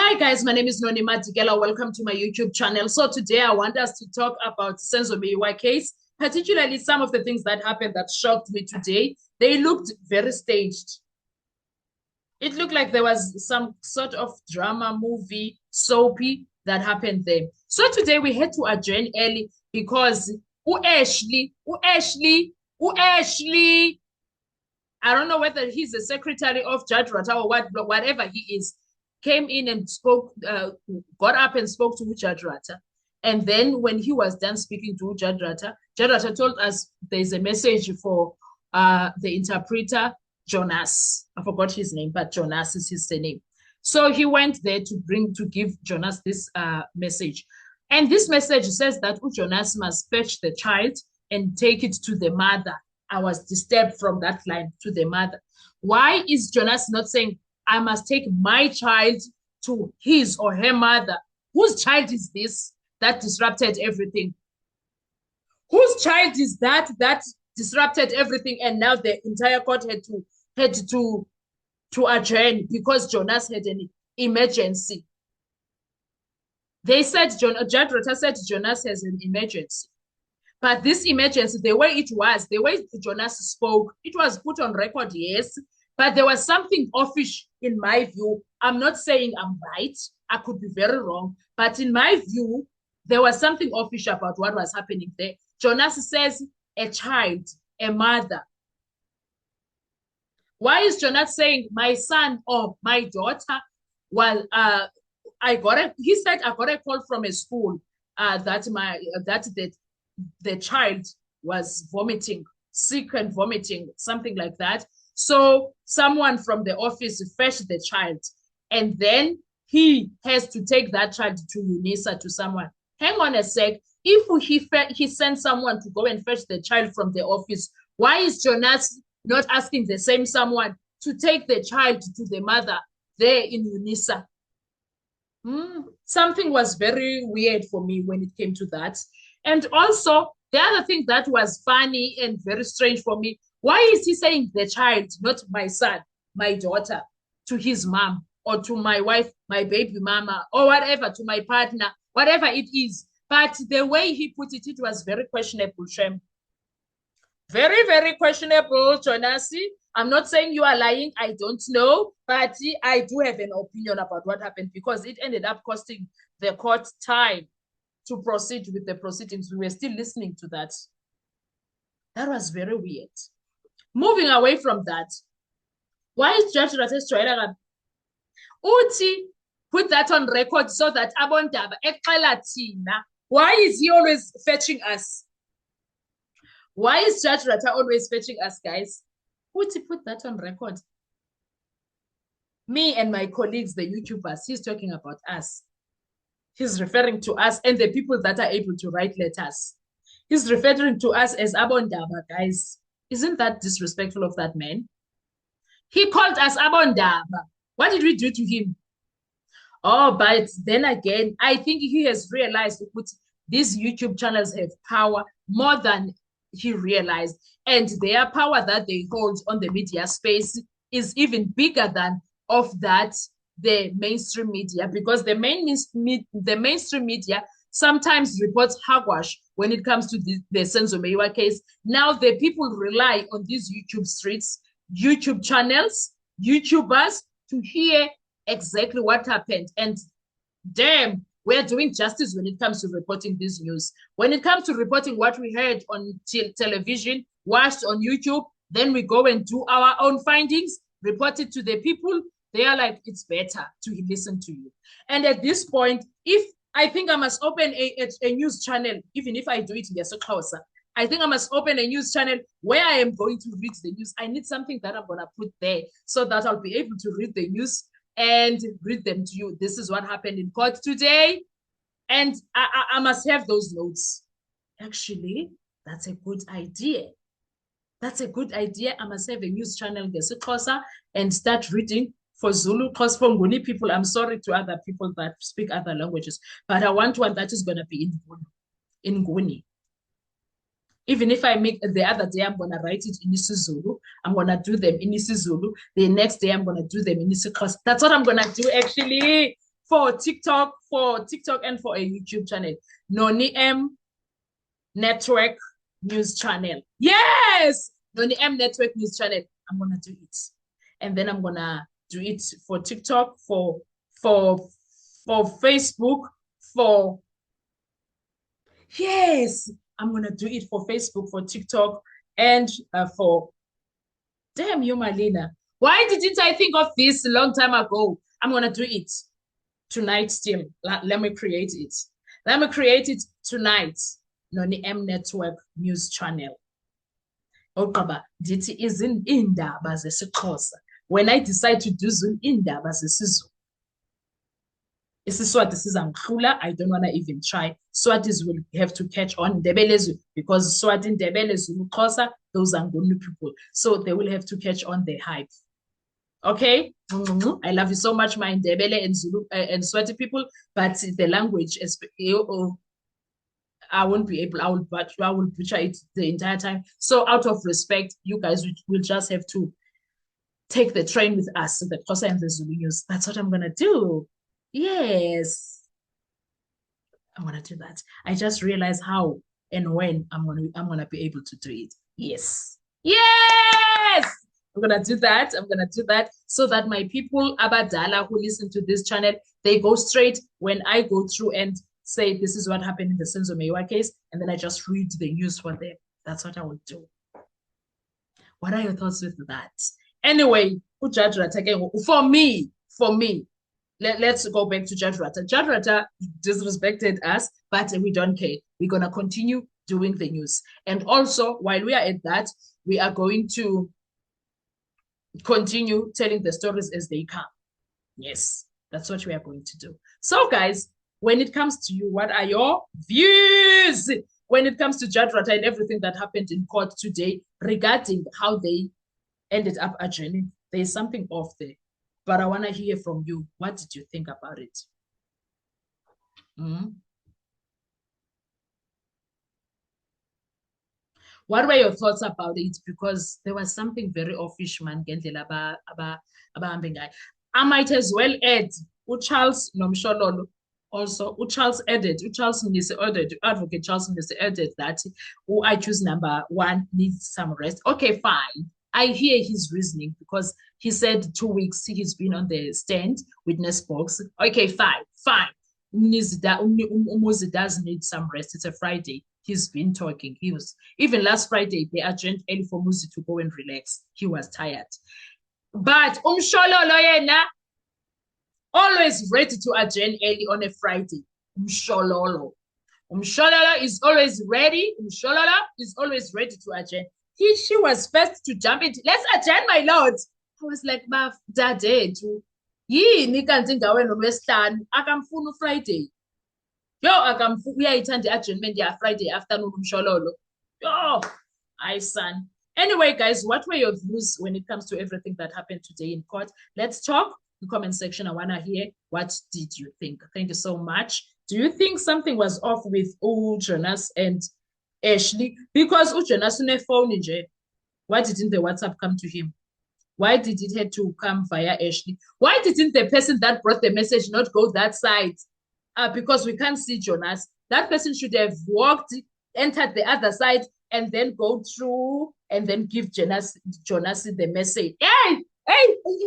Hi guys, my name is Noni Matigela. Welcome to my YouTube channel. So today I want us to talk about Senzo Meyiwa case, particularly some of the things that happened that shocked me today. They looked very staged. It looked like there was some sort of drama, movie, soapy that happened there. So today we had to adjourn early because Ashley, I don't know whether he's the secretary of Judge Rata or whatever he is, came in and spoke, got up and spoke to Judge Rata. And then when he was done speaking to Judge Rata told us there's a message for the interpreter, Jonas. I forgot his name, but Jonas is his name. So he went there to give Jonas this message. And this message says that Jonas must fetch the child and take it to the mother. I was disturbed from that line, to the mother. Why is Jonas not saying, I must take my child to his or her mother? Whose child is this that disrupted everything? Whose child is that disrupted everything, and now the entire court had to adjourn because Jonas had an emergency? They said, Judge Rata said Jonas has an emergency. But this emergency, the way Jonas spoke, it was put on record, yes, but there was something offish in my view. I'm not saying I'm right. I could be very wrong. But in my view, there was something offish about what was happening there. Jonas says a child, a mother. Why is Jonas saying my son or my daughter? Well, he said I got a call from a school that the child was vomiting, sick and vomiting, something like that. So someone from the office fetched the child, and then he has to take that child to UNISA, to someone. Hang on a sec. If he sent someone to go and fetch the child from the office, why is Jonas not asking the same someone to take the child to the mother there in UNISA? Something was very weird for me when it came to that. And also, the other thing that was funny and very strange for me, why is he saying the child, not my son, my daughter, to his mom or to my wife, my baby mama, or whatever, to my partner, whatever it is? But the way he put it, it was very questionable, Shem. Very, very questionable, Jonasi. I'm not saying you are lying. I don't know. But I do have an opinion about what happened because it ended up costing the court time to proceed with the proceedings. We were still listening to that. That was very weird. Moving away from that, why is Judge Rates Joyela Uti put that on record so that Abondaba Ekalatina? Why is he always fetching us? Why is Judge Rata always fetching us, guys? Uti put that on record. Me and my colleagues, the YouTubers, he's talking about us. He's referring to us and the people that are able to write letters. He's referring to us as Abondaba, guys. Isn't that disrespectful of that man? He called us Abondaba. What did we do to him? Oh, but then again, I think he has realized that these YouTube channels have power more than he realized. And their power that they hold on the media space is even bigger than of that the mainstream media, because the mainstream media sometimes reports hogwash when it comes to the Senzo Meyiwa case. Now the people rely on these YouTube streets, YouTube channels, YouTubers to hear exactly what happened. And damn, we're doing justice when it comes to reporting this news. When it comes to reporting what we heard on television, watched on YouTube, then we go and do our own findings, report it to the people. They are like, it's better to listen to you. And at this point, if I think I must open a news channel, even if I do it in so closer, I think I must open a news channel where I am going to read the news. I need something that I'm going to put there so that I'll be able to read the news and read them to you. This is what happened in court today. And I must have those notes. Actually, that's a good idea. That's a good idea. I must have a news channel and start reading for Zulu, because for Nguni people, I'm sorry to other people that speak other languages, but I want one that is going to be in Nguni. Even if I make the other day, I'm going to write it in isiZulu. I'm going to do them in isiZulu. The next day, I'm going to do them in isiXhosa. That's what I'm going to do, actually. for TikTok, and for a YouTube channel. Noni M Network News Channel. Yes, Noni M Network News Channel. I'm gonna do it, and then I'm gonna do it for TikTok, for Facebook, for yes, I'm gonna do it for Facebook, for TikTok, and for damn you, Marlena. Why didn't I think of this a long time ago? I'm gonna do it tonight still. Let me create it. Let me create it tonight. Noni M Network News Channel. Oqaba, ndithi indaba zesiXhosa. When I decide to do indaba zesiZulu. IsiSwati sizangihlula. I don't want to even try. Swatis will have to catch on Ndebele because Swati, Ndebele, Zulu, Xhosa, those are Nguni people. So they will have to catch on the hype. Okay? I love you so much, my Ndebele and Zulu and Swati people, but the language is I won't be able, I will butcher it the entire time. So out of respect, you guys will just have to take the train with us, the Xhosa and the Zulu news. That's what I'm gonna do. Yes, I'm gonna do that. I just realized how and when I'm gonna be able to do it. Yes. Yes! I'm gonna do that. I'm gonna do that so that my people Abadala who listen to this channel, they go straight when I go through and say this is what happened in the Senzo Meyiwa case, and then I just read the news for them. That's what I would do. What are your thoughts with that? Anyway, Judge Ratha, for me, let's go back to Judge Ratha. Judge Ratha disrespected us, but we don't care. We're gonna continue doing the news. And also, while we are at that, we are going to continue telling the stories as they come. Yes, that's what we are going to do. So, guys, when it comes to you, what are your views when it comes to Judge Ratha and everything that happened in court today regarding how they ended up adjourning? There's something off there, but I want to hear from you. What did you think about it? What were your thoughts about it? Because there was something very offish, man. I might as well add Charles Nomshololo. Also, Charles added, Charles Mnisi added, Advocate Charles Mnisi added that I choose number one needs some rest. Okay, fine. I hear his reasoning because he said 2 weeks he's been on the stand, witness box. Okay, fine. Umuzi does need some rest. It's a Friday. He's been talking. He was even last Friday, they adjourned early for Muzi to go and relax. He was tired. But Umshololo yena always ready to adjourn early on a Friday. Umshololo is always ready. Umshololo is always ready to adjourn. She was first to jump into, let's adjourn, my lord. I was like, Baf, dadethu. Yini kanti ngawe noLwesihlanu akamfuna uFriday. Yo, uyayithanda i-adjournment ya Friday afternoon Umshololo. Yo, hi son. Anyway, guys, what were your views when it comes to everything that happened today in court? Let's talk in the comment section. I want to hear, what did you think? Thank you so much. Do you think something was off with Jonas and Ashley? Because Jonas une phone nje. Why didn't the WhatsApp come to him? Why did it have to come via Ashley? Why didn't the person that brought the message not go that side? Because we can't see Jonas. That person should have walked, entered the other side, and then go through and then give Jonas the message. Hey,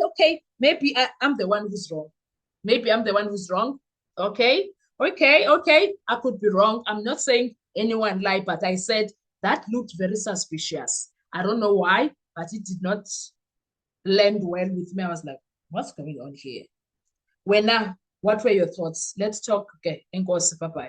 okay. Maybe I'm the one who's wrong. Maybe I'm the one who's wrong. Okay. I could be wrong. I'm not saying anyone lied, but I said that looked very suspicious. I don't know why, but it did not land well with me. I was like, what's going on here? What were your thoughts? Let's talk. Okay, enkosi, bye-bye.